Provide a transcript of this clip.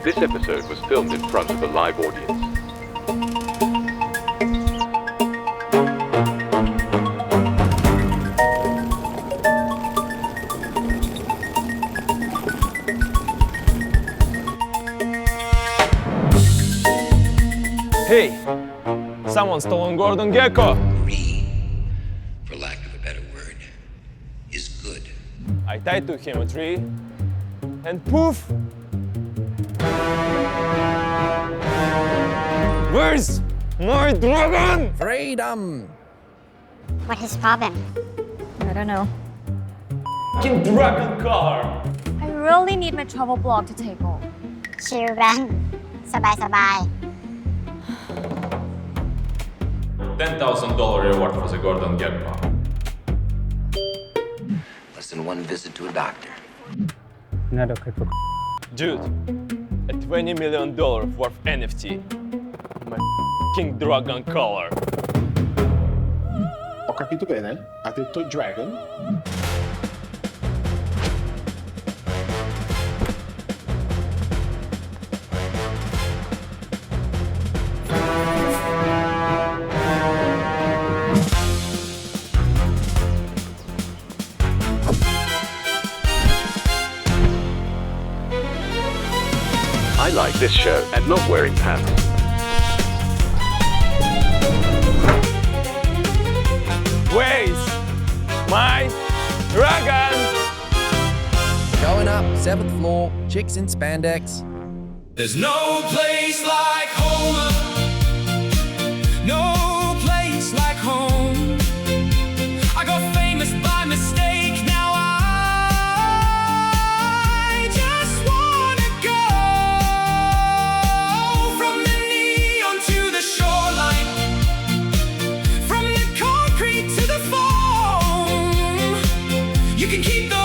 This episode was filmed in front of a live audience. Hey, someone stolen Gordon Gecko. Green, for lack of a better word, is good. I tied to him a tree, and poof! Where's my dragon? Freedom! What his problem? I don't know. Fucking dragon car! I really need my travel blog to take off. ชิลรันสบายสบาย $10,000 reward for the Gordon Gecko. Less than one visit to a doctor. Dude, a $20 million worth NFT. My fucking dragon color. Ho capito bene? Ha detto Dragon? I like this show and not wearing pants. Where's my dragon? Going up, 7th floor, chicks in spandex. There's no place like HOMA. No place like home. I got famous by mistake. Now I just wanna go from the neon to the shoreline, from the concrete to the foam. You can keep the